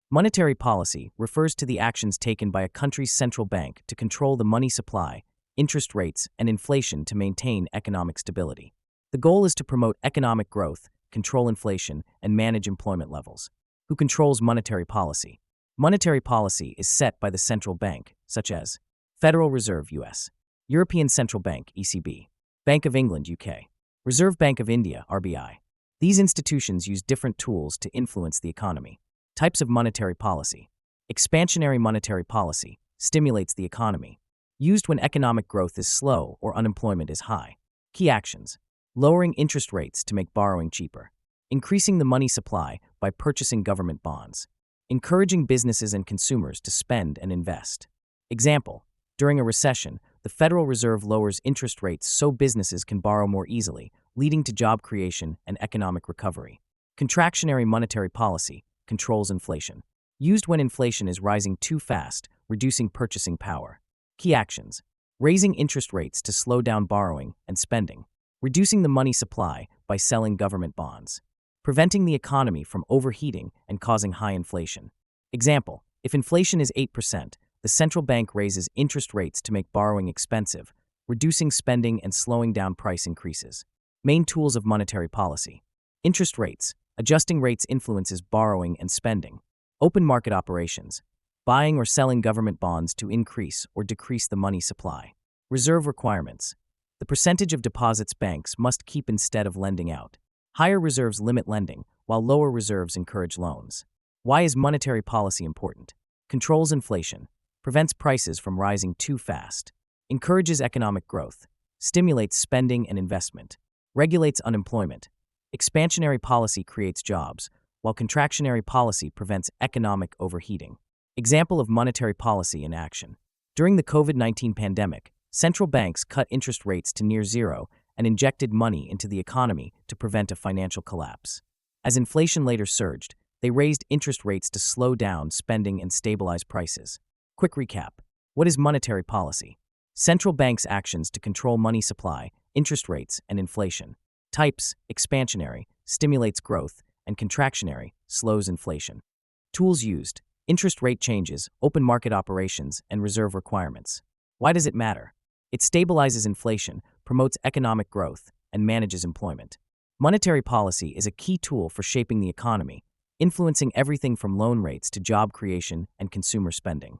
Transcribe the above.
Monetary policy refers to the actions taken by a country's central bank to control the money supply, interest rates, and inflation to maintain economic stability. The goal is to promote economic growth, control inflation, and manage employment levels. Who controls monetary policy? Monetary policy is set by the central bank, such as Federal Reserve US, European Central Bank ECB, Bank of England UK, Reserve Bank of India RBI. These institutions use different tools to influence the economy. Types of monetary policy. Expansionary monetary policy stimulates the economy, used when economic growth is slow or unemployment is high. Key actions. Lowering interest rates to make borrowing cheaper. Increasing the money supply by purchasing government bonds. Encouraging businesses and consumers to spend and invest. Example, during a recession, the Federal Reserve lowers interest rates so businesses can borrow more easily, leading to job creation and economic recovery. Contractionary monetary policy controls inflation, used when inflation is rising too fast, reducing purchasing power. Key actions. Raising interest rates to slow down borrowing and spending. Reducing the money supply by selling government bonds. Preventing the economy from overheating and causing high inflation. Example, if inflation is 8%, the central bank raises interest rates to make borrowing expensive, reducing spending and slowing down price increases. Main tools of monetary policy. Interest rates. Adjusting rates influences borrowing and spending. Open market operations. Buying or selling government bonds to increase or decrease the money supply. Reserve requirements. The percentage of deposits banks must keep instead of lending out. Higher reserves limit lending, while lower reserves encourage loans. Why is monetary policy important? Controls inflation. Prevents prices from rising too fast. Encourages economic growth. Stimulates spending and investment. Regulates unemployment. Expansionary policy creates jobs, while contractionary policy prevents economic overheating. Example of monetary policy in action. During the COVID-19 pandemic, central banks cut interest rates to near zero and injected money into the economy to prevent a financial collapse. As inflation later surged, they raised interest rates to slow down spending and stabilize prices. Quick recap. What is monetary policy? Central banks' actions to control money supply, interest rates, and inflation. Types: expansionary, stimulates growth, and contractionary, slows inflation. Tools used: interest rate changes, open market operations, and reserve requirements. Why does it matter? It stabilizes inflation, promotes economic growth, and manages employment. Monetary policy is a key tool for shaping the economy, influencing everything from loan rates to job creation and consumer spending.